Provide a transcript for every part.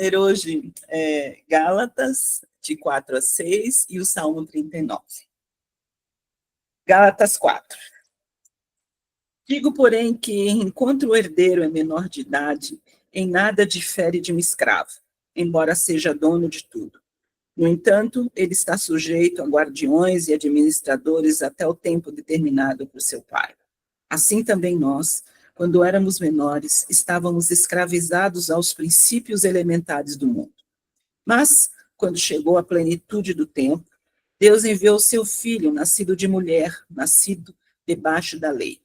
Ler hoje Gálatas, de 4 a 6, e o Salmo 39. Gálatas 4. Digo, porém, que enquanto o herdeiro é menor de idade, em nada difere de um escravo, embora seja dono de tudo. No entanto, ele está sujeito a guardiões e administradores até o tempo determinado por seu pai. Assim também nós, quando éramos menores, estávamos escravizados aos princípios elementares do mundo. Mas, quando chegou a plenitude do tempo, Deus enviou seu filho, nascido de mulher, nascido debaixo da lei,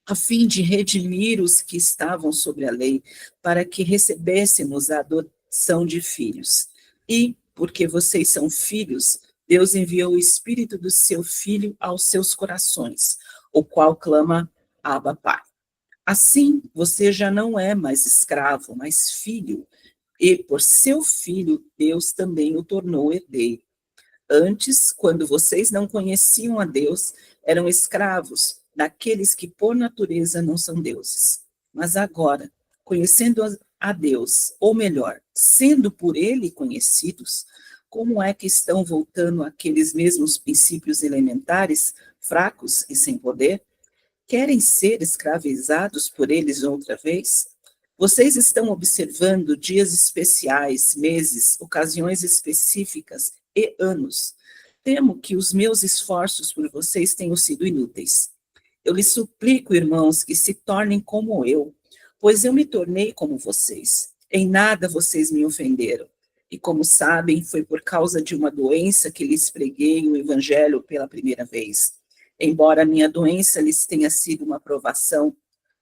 a fim de redimir os que estavam sobre a lei, para que recebêssemos a adoção de filhos. E, porque vocês são filhos, Deus enviou o Espírito do seu Filho aos seus corações, o qual clama, Abba, Pai. Assim, você já não é mais escravo, mas filho, e por seu filho, Deus também o tornou herdeiro. Antes, quando vocês não conheciam a Deus, eram escravos daqueles que por natureza não são deuses. Mas agora, conhecendo a Deus, ou melhor, sendo por ele conhecidos, como é que estão voltando àqueles mesmos princípios elementares, fracos e sem poder? Querem ser escravizados por eles outra vez? Vocês estão observando dias especiais, meses, ocasiões específicas e anos. Temo que os meus esforços por vocês tenham sido inúteis. Eu lhes suplico, irmãos, que se tornem como eu, pois eu me tornei como vocês. Em nada vocês me ofenderam. E como sabem, foi por causa de uma doença que lhes preguei o evangelho pela primeira vez. Embora a minha doença lhes tenha sido uma provação,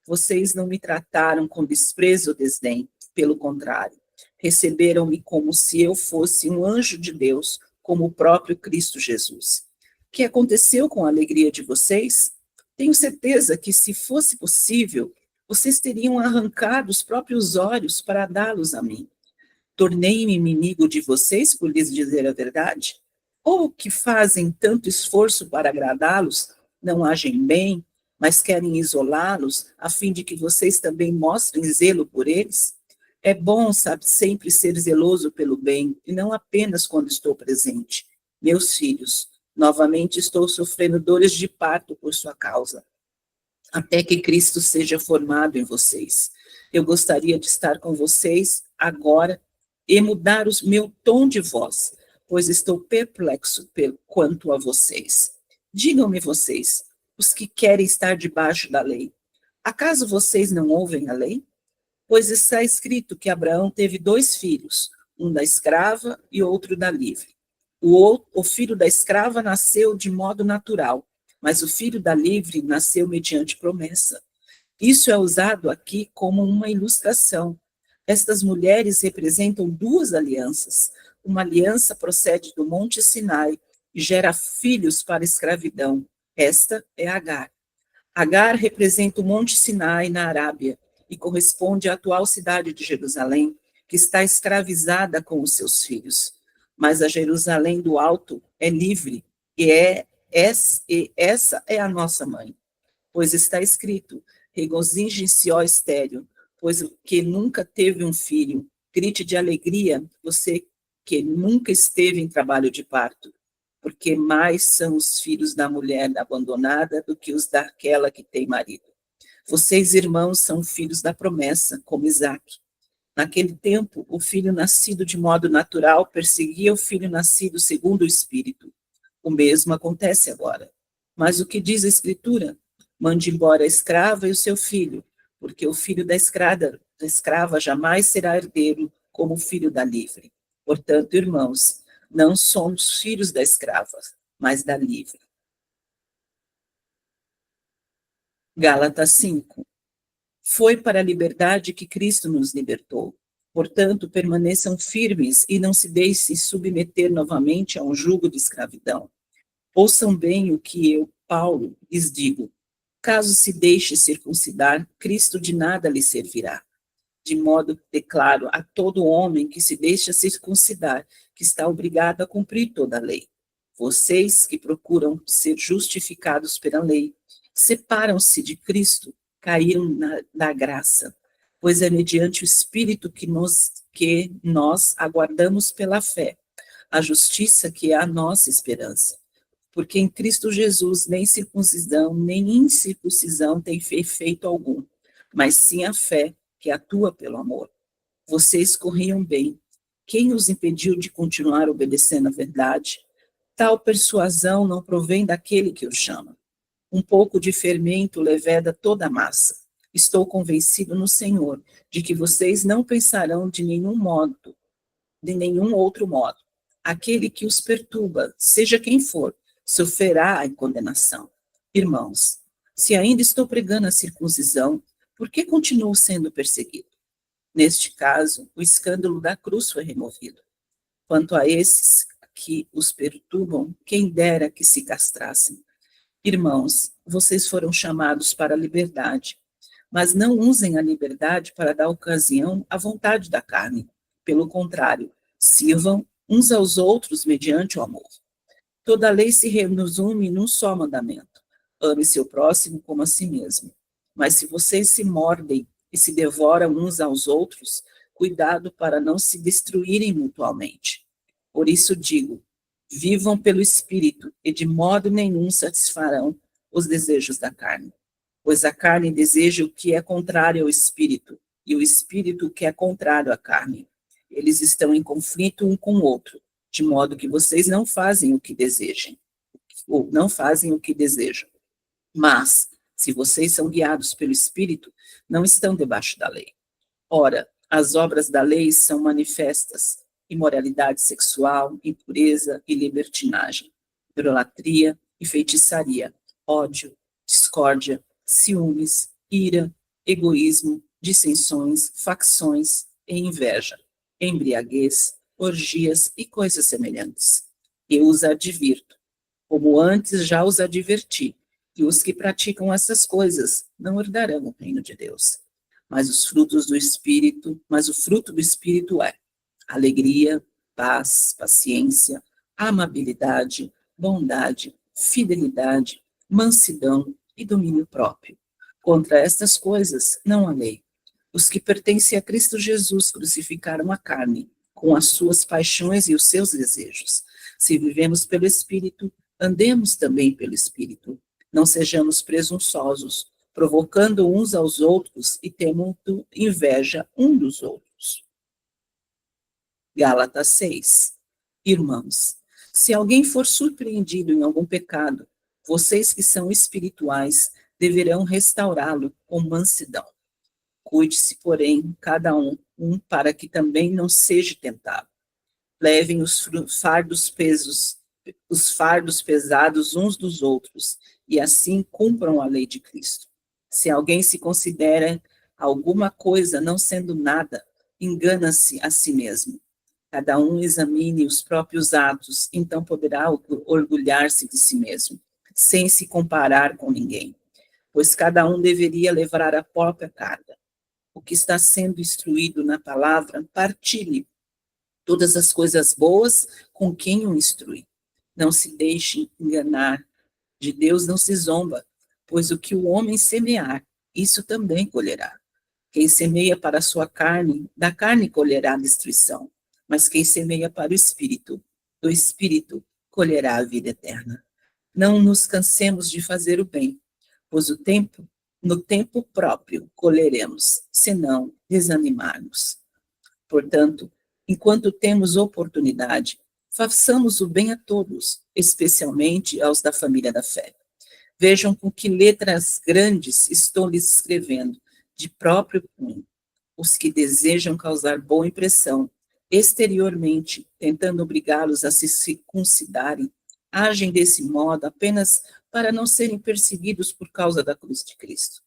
vocês não me trataram com desprezo ou desdém, pelo contrário, receberam-me como se eu fosse um anjo de Deus, como o próprio Cristo Jesus. O que aconteceu com a alegria de vocês? Tenho certeza que, se fosse possível, vocês teriam arrancado os próprios olhos para dá-los a mim. Tornei-me inimigo de vocês por lhes dizer a verdade? Ou que fazem tanto esforço para agradá-los, não agem bem, mas querem isolá-los, a fim de que vocês também mostrem zelo por eles? É bom, sabe, sempre ser zeloso pelo bem, e não apenas quando estou presente. Meus filhos, novamente estou sofrendo dores de parto por sua causa, até que Cristo seja formado em vocês. Eu gostaria de estar com vocês agora e mudar o meu tom de voz, pois estou perplexo quanto a vocês. Digam-me vocês, os que querem estar debaixo da lei, acaso vocês não ouvem a lei? Pois está escrito que Abraão teve 2 filhos, um da escrava e outro da livre. O filho da escrava nasceu de modo natural, mas o filho da livre nasceu mediante promessa. Isso é usado aqui como uma ilustração. Estas mulheres representam 2 alianças. Uma aliança procede do Monte Sinai e gera filhos para a escravidão. Esta é Agar. Agar representa o Monte Sinai na Arábia e corresponde à atual cidade de Jerusalém, que está escravizada com os seus filhos. Mas a Jerusalém do Alto é livre e essa é a nossa mãe. Pois está escrito, regozije-se, ó estéril, pois que nunca teve um filho. Grite de alegria, você que nunca esteve em trabalho de parto, porque mais são os filhos da mulher abandonada do que os daquela que tem marido. Vocês, irmãos, são filhos da promessa, como Isaque. Naquele tempo, o filho nascido de modo natural perseguia o filho nascido segundo o Espírito. O mesmo acontece agora. Mas o que diz a Escritura? Mande embora a escrava e o seu filho, porque o filho da escrava jamais será herdeiro como o filho da livre. Portanto, irmãos, não somos filhos da escrava, mas da livre. Gálatas 5. Foi para a liberdade que Cristo nos libertou. Portanto, permaneçam firmes e não se deixem submeter novamente a um jugo de escravidão. Ouçam bem o que eu, Paulo, lhes digo. Caso se deixe circuncidar, Cristo de nada lhe servirá. De modo que declaro a todo homem que se deixa circuncidar, que está obrigado a cumprir toda a lei. Vocês que procuram ser justificados pela lei, separam-se de Cristo, caíram da graça, pois é mediante o Espírito que nos que nós aguardamos pela fé a justiça que é a nossa esperança. Porque em Cristo Jesus nem circuncisão, nem incircuncisão tem efeito algum, mas sim a fé que atua pelo amor. Vocês corriam bem. Quem os impediu de continuar obedecendo a verdade? Tal persuasão não provém daquele que o chama. Um pouco de fermento leveda toda a massa. Estou convencido no Senhor de que vocês não pensarão de nenhum outro modo. Aquele que os perturba, seja quem for, sofrerá a condenação. Irmãos, se ainda estou pregando a circuncisão, por que continuo sendo perseguido? Neste caso, o escândalo da cruz foi removido. Quanto a esses que os perturbam, quem dera que se castrassem. Irmãos, vocês foram chamados para a liberdade, mas não usem a liberdade para dar ocasião à vontade da carne. Pelo contrário, sirvam uns aos outros mediante o amor. Toda a lei se resume num só mandamento: ame seu próximo como a si mesmo. Mas se vocês se mordem e se devoram uns aos outros, cuidado para não se destruírem mutuamente. Por isso digo, vivam pelo Espírito e de modo nenhum satisfarão os desejos da carne. Pois a carne deseja o que é contrário ao Espírito, e o Espírito o que é contrário à carne. Eles estão em conflito um com o outro, de modo que vocês não fazem o que desejam, ou não fazem o que desejam. Mas, se vocês são guiados pelo Espírito, não estão debaixo da lei. Ora, as obras da lei são manifestas: imoralidade sexual, impureza e libertinagem, idolatria e feitiçaria, ódio, discórdia, ciúmes, ira, egoísmo, dissensões, facções e inveja, embriaguez, orgias e coisas semelhantes. Eu os advirto, como antes já os adverti, que os que praticam essas coisas não herdarão o reino de Deus. Mas o fruto do Espírito é alegria, paz, paciência, amabilidade, bondade, fidelidade, mansidão e domínio próprio. Contra estas coisas não há lei. Os que pertencem a Cristo Jesus crucificaram a carne, com as suas paixões e os seus desejos. Se vivemos pelo Espírito, andemos também pelo Espírito. Não sejamos presunçosos, provocando uns aos outros e tendo inveja um dos outros. Gálatas 6. Irmãos, se alguém for surpreendido em algum pecado, vocês que são espirituais deverão restaurá-lo com mansidão. Cuide-se, porém, cada um para que também não seja tentado. Levem os fardos pesados uns dos outros, e assim cumpram a lei de Cristo. Se alguém se considera alguma coisa não sendo nada, engana-se a si mesmo. Cada um examine os próprios atos, então poderá orgulhar-se de si mesmo, sem se comparar com ninguém, pois cada um deveria levar a própria carga. O que está sendo instruído na palavra, partilhe todas as coisas boas com quem o instrui. Não se deixe enganar, de Deus não se zomba, pois o que o homem semear, isso também colherá. Quem semeia para a sua carne, da carne colherá a destruição, mas quem semeia para o Espírito, do Espírito colherá a vida eterna. Não nos cansemos de fazer o bem, pois no tempo próprio colheremos, se não desanimarmos. Portanto, enquanto temos oportunidade, façamos o bem a todos, especialmente aos da família da fé. Vejam com que letras grandes estou lhes escrevendo, de próprio punho. Os que desejam causar boa impressão, exteriormente, tentando obrigá-los a se circuncidarem, agem desse modo apenas para não serem perseguidos por causa da cruz de Cristo.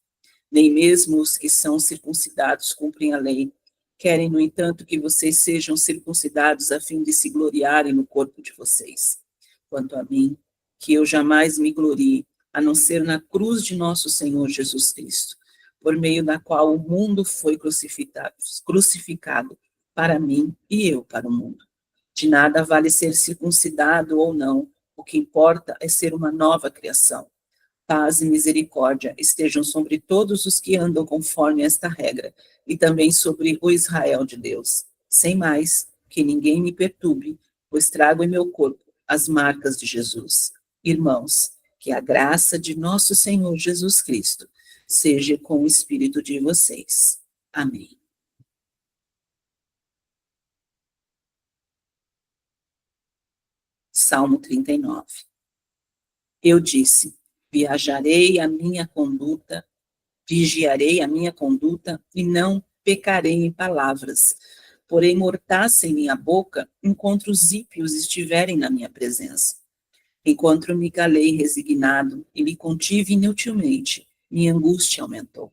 Nem mesmo os que são circuncidados cumprem a lei. Querem, no entanto, que vocês sejam circuncidados a fim de se gloriarem no corpo de vocês. Quanto a mim, que eu jamais me glorie, a não ser na cruz de nosso Senhor Jesus Cristo, por meio da qual o mundo foi crucificado para mim e eu para o mundo. De nada vale ser circuncidado ou não, o que importa é ser uma nova criação. Paz e misericórdia estejam sobre todos os que andam conforme esta regra, e também sobre o Israel de Deus. Sem mais, que ninguém me perturbe, pois trago em meu corpo as marcas de Jesus. Irmãos, que a graça de nosso Senhor Jesus Cristo seja com o espírito de vocês. Amém. Salmo 39. Eu disse: vigiarei a minha conduta e não pecarei em palavras. Porém, mortaça em minha boca, enquanto os ímpios estiverem na minha presença. Enquanto me calei resignado e lhe contive inutilmente, minha angústia aumentou.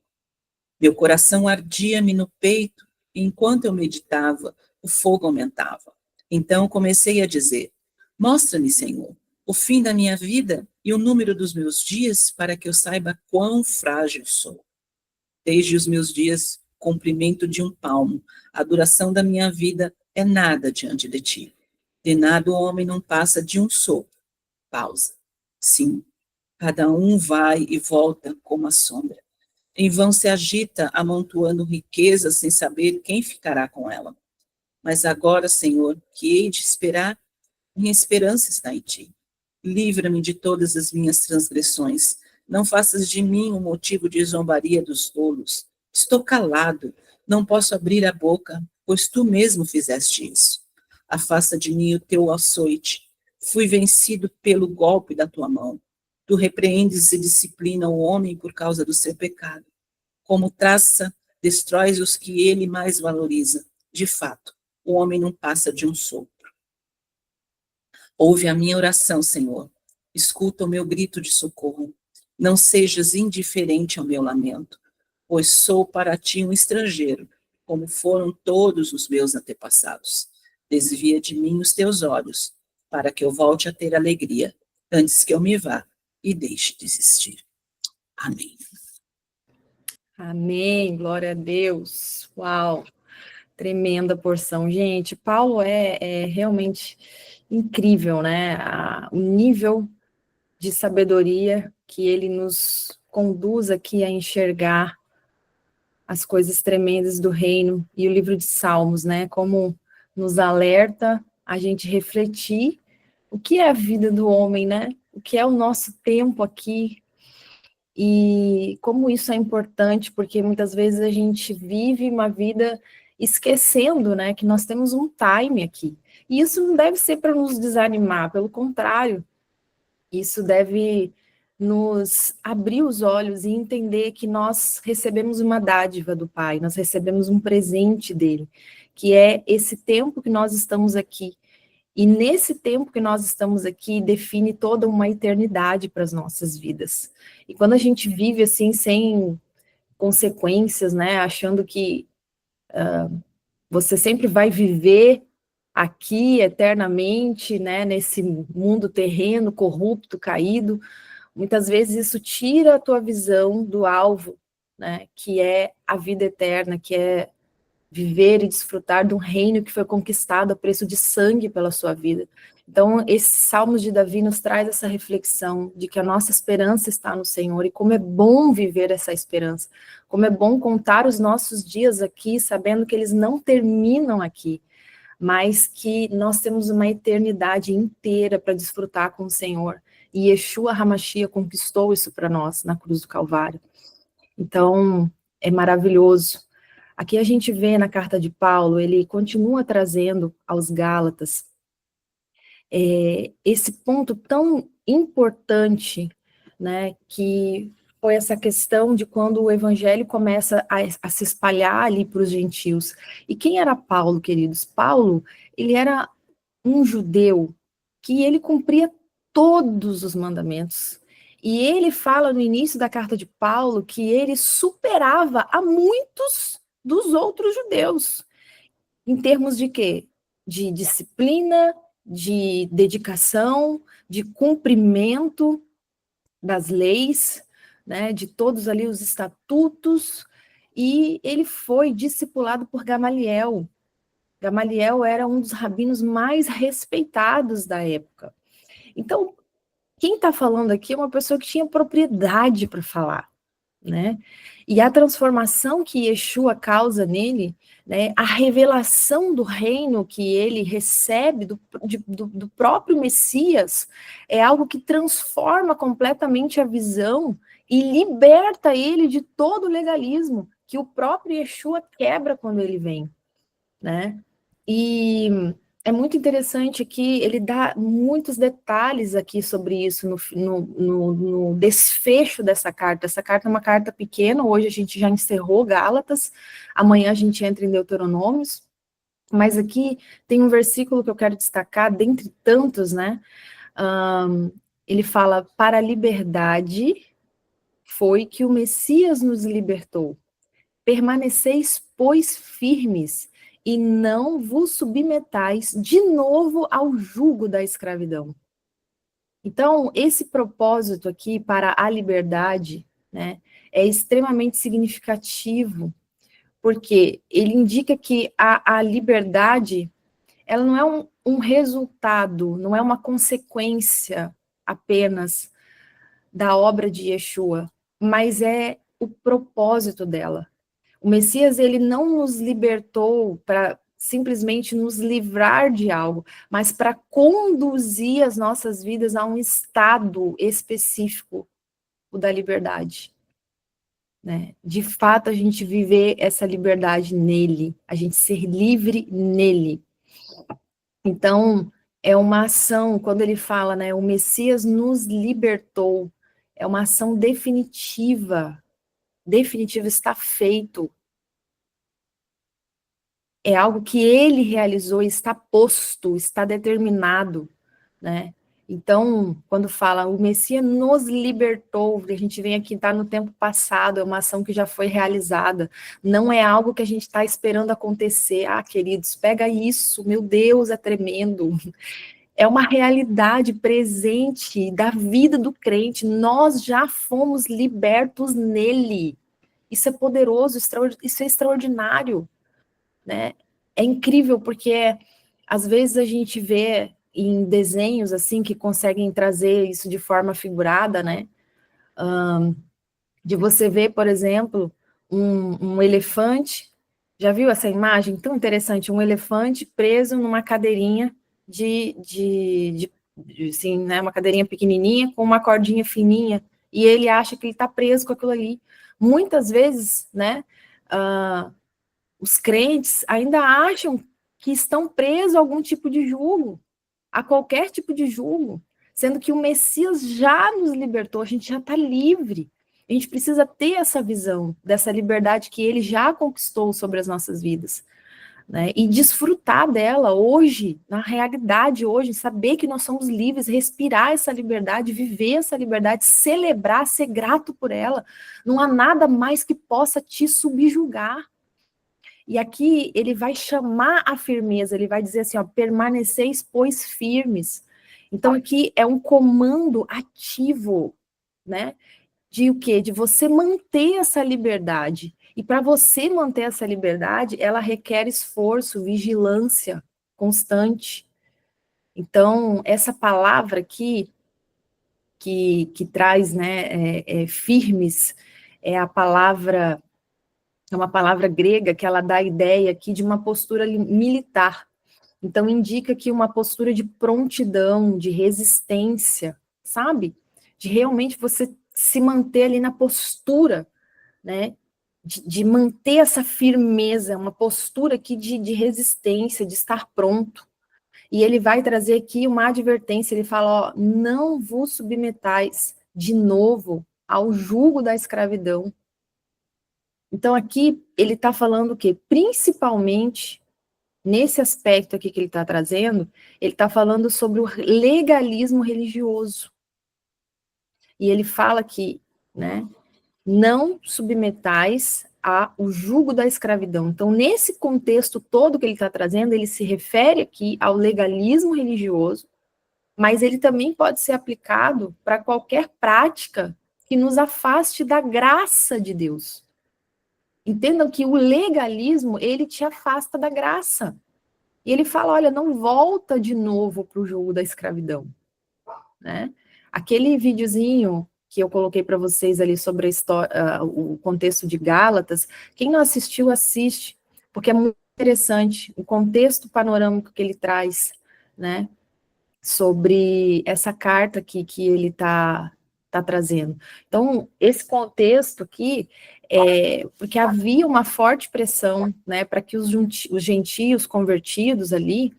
Meu coração ardia-me no peito, e enquanto eu meditava, o fogo aumentava. Então comecei a dizer: mostra-me, Senhor, o fim da minha vida e o número dos meus dias, para que eu saiba quão frágil sou. Desde os meus dias, comprimento de um palmo, a duração da minha vida é nada diante de ti. De nada o homem não passa de um sopro. Pausa. Sim, cada um vai e volta como a sombra. Em vão se agita, amontoando riquezas sem saber quem ficará com ela. Mas agora, Senhor, que hei de esperar? Minha esperança está em ti. Livra-me de todas as minhas transgressões. Não faças de mim um motivo de zombaria dos tolos. Estou calado, não posso abrir a boca, pois tu mesmo fizeste isso. Afasta de mim o teu açoite. Fui vencido pelo golpe da tua mão. Tu repreendes e disciplina o homem por causa do seu pecado. Como traça, destróis os que ele mais valoriza. De fato, o homem não passa de um sopro. Ouve a minha oração, Senhor. Escuta o meu grito de socorro. Não sejas indiferente ao meu lamento, pois sou para ti um estrangeiro, como foram todos os meus antepassados. Desvia de mim os teus olhos, para que eu volte a ter alegria, antes que eu me vá e deixe de existir. Amém. Amém, glória a Deus. Uau, tremenda porção. Gente, Paulo é realmente incrível, né? O nível de sabedoria que ele nos conduz aqui a enxergar as coisas tremendas do reino, e o livro de Salmos, né? Como nos alerta a gente refletir o que é a vida do homem, né? O que é o nosso tempo aqui, e como isso é importante, porque muitas vezes a gente vive uma vida esquecendo, né, que nós temos um time aqui. E isso não deve ser para nos desanimar, pelo contrário, isso deve nos abrir os olhos e entender que nós recebemos uma dádiva do Pai, nós recebemos um presente dele, que é esse tempo que nós estamos aqui. E nesse tempo que nós estamos aqui, define toda uma eternidade para as nossas vidas. E quando a gente vive assim, sem consequências, né, achando que você sempre vai viver aqui eternamente, né, nesse mundo terreno, corrupto, caído, muitas vezes isso tira a tua visão do alvo, né, que é a vida eterna, que é viver e desfrutar de um reino que foi conquistado a preço de sangue pela sua vida. Então, esses Salmos de Davi nos traz essa reflexão de que a nossa esperança está no Senhor, e como é bom viver essa esperança, como é bom contar os nossos dias aqui, sabendo que eles não terminam aqui, mas que nós temos uma eternidade inteira para desfrutar com o Senhor, e Yeshua HaMashiach conquistou isso para nós na cruz do Calvário. Então, é maravilhoso. Aqui a gente vê na carta de Paulo, ele continua trazendo aos Gálatas esse ponto tão importante, né, que foi essa questão de quando o evangelho começa a se espalhar ali para os gentios. E quem era Paulo, queridos? Paulo, ele era um judeu que ele cumpria todos os mandamentos. E ele fala no início da carta de Paulo que ele superava a muitos dos outros judeus, em termos de quê? De disciplina, de dedicação, de cumprimento das leis, né, de todos ali os estatutos, e ele foi discipulado por Gamaliel. Gamaliel era um dos rabinos mais respeitados da época. Então, quem está falando aqui é uma pessoa que tinha propriedade para falar, né? E a transformação que Yeshua causa nele, né, a revelação do reino que ele recebe do próprio Messias, é algo que transforma completamente a visão e liberta ele de todo o legalismo que o próprio Yeshua quebra quando ele vem, né? E é muito interessante que ele dá muitos detalhes aqui sobre isso no desfecho dessa carta. Essa carta é uma carta pequena, hoje a gente já encerrou Gálatas, amanhã a gente entra em Deuteronômios, mas aqui tem um versículo que eu quero destacar, dentre tantos, né? Ele fala, para a liberdade foi que o Messias nos libertou. Permaneceis, pois, firmes, e não vos submetais de novo ao jugo da escravidão. Então, esse propósito aqui para a liberdade, né, é extremamente significativo, porque ele indica que a liberdade, ela não é um resultado, não é uma consequência apenas da obra de Yeshua, mas é o propósito dela. O Messias, ele não nos libertou para simplesmente nos livrar de algo, mas para conduzir as nossas vidas a um estado específico, o da liberdade, né? De fato, a gente viver essa liberdade nele, a gente ser livre nele. Então, é uma ação, quando ele fala, né, o Messias nos libertou, é uma ação definitiva, está feito. É algo que ele realizou, está posto, está determinado, né? Então, quando fala o Messias nos libertou, a gente vem aqui, está no tempo passado, é uma ação que já foi realizada, não é algo que a gente está esperando acontecer. Ah, queridos, pega isso, meu Deus, é tremendo. É uma realidade presente da vida do crente, nós já fomos libertos nele. Isso é poderoso, isso é extraordinário, né? É incrível porque às vezes a gente vê em desenhos assim que conseguem trazer isso de forma figurada, né? De você ver, por exemplo, um elefante. Já viu essa imagem tão interessante? Um elefante preso numa cadeirinha assim, né? Uma cadeirinha pequenininha com uma cordinha fininha e ele acha que ele está preso com aquilo ali. Muitas vezes, né? Os crentes ainda acham que estão presos a algum tipo de jugo, a qualquer tipo de jugo, sendo que o Messias já nos libertou, a gente já está livre. A gente precisa ter essa visão dessa liberdade que ele já conquistou sobre as nossas vidas, né? E desfrutar dela hoje, na realidade hoje, saber que nós somos livres, respirar essa liberdade, viver essa liberdade, celebrar, ser grato por ela. Não há nada mais que possa te subjugar. E aqui ele vai chamar a firmeza, ele vai dizer assim, ó, permaneceis, pois, firmes. Então aqui é um comando ativo, né? De o quê? De você manter essa liberdade. E para você manter essa liberdade, ela requer esforço, vigilância constante. Então, essa palavra aqui, que traz, né, firmes, é a palavra... É uma palavra grega que ela dá a ideia aqui de uma postura militar. Então, indica que uma postura de prontidão, de resistência, sabe? De realmente você se manter ali na postura, né? De manter essa firmeza, uma postura aqui de resistência, de estar pronto. E ele vai trazer aqui uma advertência, ele fala, ó, não vos submetais de novo ao jugo da escravidão. Então, aqui ele está falando o quê? Principalmente, nesse aspecto aqui que ele está trazendo, ele está falando sobre o legalismo religioso. E ele fala que, né, não submetais ao jugo da escravidão. Então, nesse contexto todo que ele está trazendo, ele se refere aqui ao legalismo religioso, mas ele também pode ser aplicado para qualquer prática que nos afaste da graça de Deus. Entendam que o legalismo, ele te afasta da graça. E ele fala, olha, não volta de novo para o jogo da escravidão, né? Aquele videozinho que eu coloquei para vocês ali sobre a história, o contexto de Gálatas, quem não assistiu, assiste, porque é muito interessante o contexto panorâmico que ele traz, né, sobre essa carta que ele está trazendo. Então, esse contexto aqui, porque havia uma forte pressão, né, para que os gentios convertidos ali,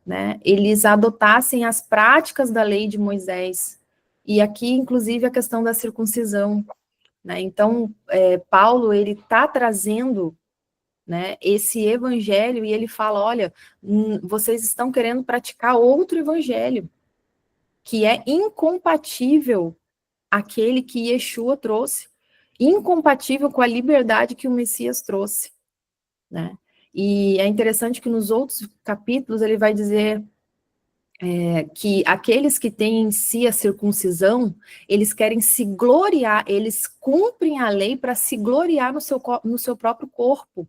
né, eles adotassem as práticas da lei de Moisés, e aqui, inclusive, a questão da circuncisão, né, então, Paulo, ele está trazendo, né, esse evangelho, e ele fala, olha, vocês estão querendo praticar outro evangelho, que é incompatível aquele que Yeshua trouxe, incompatível com a liberdade que o Messias trouxe, né, e é interessante que nos outros capítulos ele vai dizer que aqueles que têm em si a circuncisão, eles querem se gloriar, eles cumprem a lei para se gloriar no seu próprio corpo,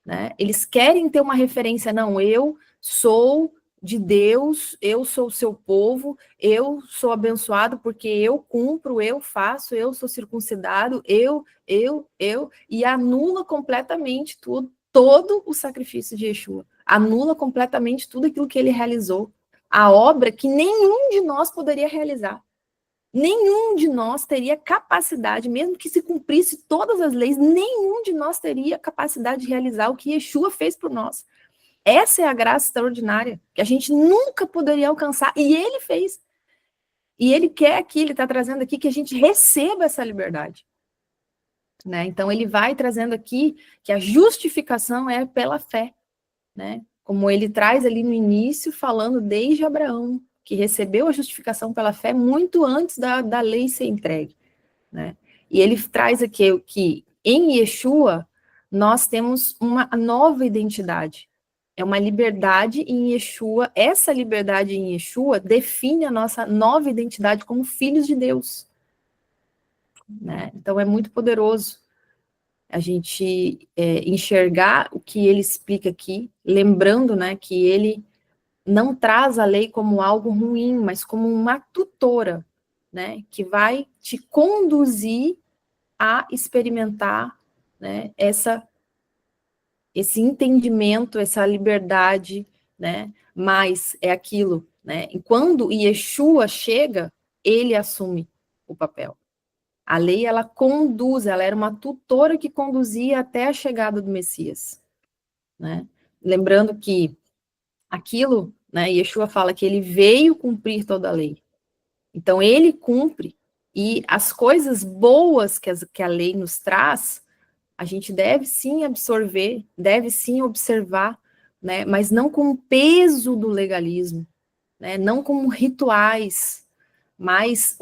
né? Eles querem ter uma referência, não, eu sou de Deus, eu sou o seu povo, eu sou abençoado porque eu cumpro, eu faço, eu sou circuncidado, e anula completamente tudo, todo o sacrifício de Yeshua, anula completamente tudo aquilo que ele realizou, a obra que nenhum de nós poderia realizar. Nenhum de nós teria capacidade, mesmo que se cumprisse todas as leis, nenhum de nós teria capacidade de realizar o que Yeshua fez por nós. Essa é a graça extraordinária, que a gente nunca poderia alcançar, e ele fez. E ele quer aqui, ele está trazendo aqui que a gente receba essa liberdade. Né? Então, ele vai trazendo aqui que a justificação é pela fé, né? Como ele traz ali no início, falando desde Abraão, que recebeu a justificação pela fé muito antes da lei ser entregue, né? E ele traz aqui que em Yeshua nós temos uma nova identidade, é uma liberdade em Yeshua, essa liberdade em Yeshua define a nossa nova identidade como filhos de Deus, né? Então é muito poderoso a gente enxergar o que ele explica aqui, lembrando, né, que ele não traz a lei como algo ruim, mas como uma tutora, né, que vai te conduzir a experimentar, né, esse entendimento, essa liberdade, né, mas é aquilo, né, e quando Yeshua chega, ele assume o papel. A lei, ela conduz, ela era uma tutora que conduzia até a chegada do Messias, né? Lembrando que aquilo, né, Yeshua fala que ele veio cumprir toda a lei. Então, ele cumpre, e as coisas boas que a lei nos traz, a gente deve sim absorver, deve sim observar, né, mas não com o peso do legalismo, né, não como rituais, mas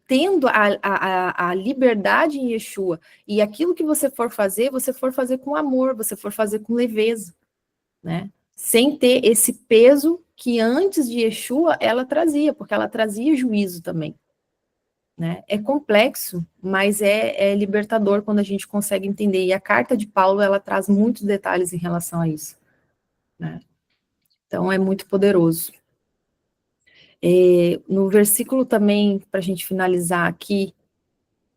tendo a liberdade em Yeshua, e aquilo que você for fazer com amor, você for fazer com leveza, né? Sem ter esse peso que antes de Yeshua ela trazia, porque ela trazia juízo também, né? É complexo, mas é libertador quando a gente consegue entender, e a carta de Paulo, ela traz muitos detalhes em relação a isso, né? Então é muito poderoso. No versículo também, para a gente finalizar aqui,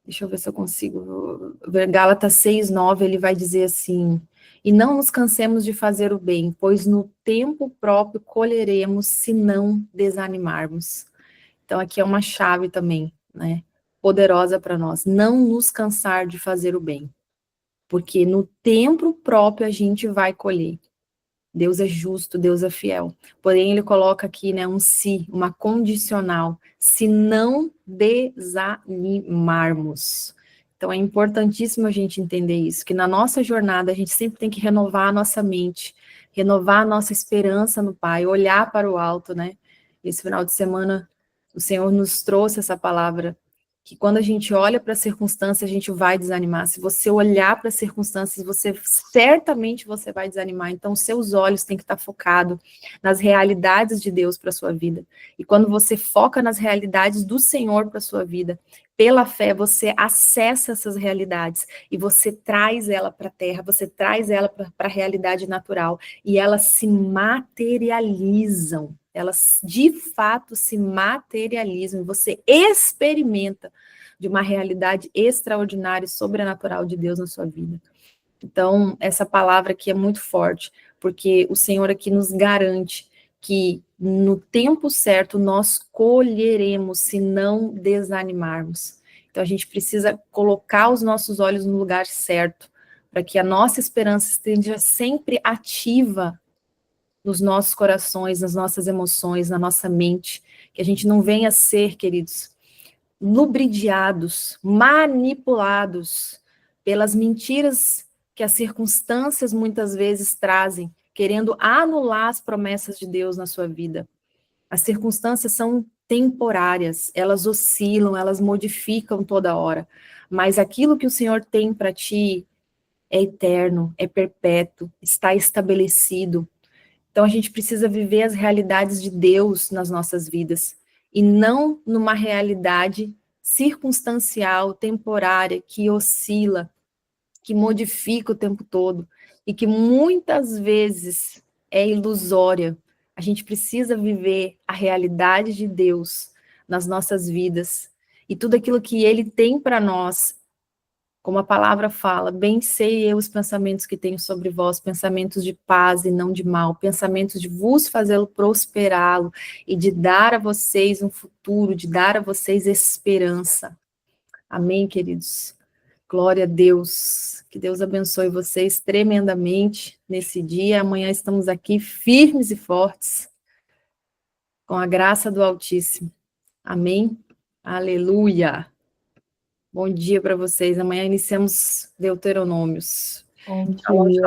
deixa eu ver se eu consigo ver, Gálatas 6:9, ele vai dizer assim, e não nos cansemos de fazer o bem, pois no tempo próprio colheremos se não desanimarmos. Então aqui é uma chave também, né, poderosa para nós, não nos cansar de fazer o bem, porque no tempo próprio a gente vai colher. Deus é justo, Deus é fiel. Porém, ele coloca aqui, né, um se, uma condicional, se não desanimarmos. Então, é importantíssimo a gente entender isso, que na nossa jornada a gente sempre tem que renovar a nossa mente, renovar a nossa esperança no Pai, olhar para o alto, né? Esse final de semana, o Senhor nos trouxe essa palavra, que quando a gente olha para as circunstâncias, a gente vai desanimar. Se você olhar para as circunstâncias, certamente você vai desanimar. Então, seus olhos têm que estar focados nas realidades de Deus para a sua vida. E quando você foca nas realidades do Senhor para a sua vida, pela fé, você acessa essas realidades e você traz ela para a terra, você traz ela para a realidade natural e elas se materializam. elas de fato se materializam, você experimenta de uma realidade extraordinária e sobrenatural de Deus na sua vida. Então, essa palavra aqui é muito forte, porque o Senhor aqui nos garante que no tempo certo nós colheremos se não desanimarmos. Então, a gente precisa colocar os nossos olhos no lugar certo, para que a nossa esperança esteja sempre ativa nos nossos corações, nas nossas emoções, na nossa mente, que a gente não venha ser, queridos, lubridiados, manipulados pelas mentiras que as circunstâncias muitas vezes trazem, querendo anular as promessas de Deus na sua vida. As circunstâncias são temporárias, elas oscilam, elas modificam toda hora, mas aquilo que o Senhor tem para ti é eterno, é perpétuo, está estabelecido. Então a gente precisa viver as realidades de Deus nas nossas vidas e não numa realidade circunstancial, temporária, que oscila, que modifica o tempo todo e que muitas vezes é ilusória. A gente precisa viver a realidade de Deus nas nossas vidas e tudo aquilo que Ele tem para nós. Como a palavra fala, bem sei eu os pensamentos que tenho sobre vós, pensamentos de paz e não de mal, pensamentos de vos fazê-lo prosperá-lo e de dar a vocês um futuro, de dar a vocês esperança. Amém, queridos? Glória a Deus. Que Deus abençoe vocês tremendamente nesse dia. Amanhã estamos aqui firmes e fortes, com a graça do Altíssimo. Amém? Aleluia. Bom dia para vocês. Amanhã iniciamos Deuteronômios. Bom dia.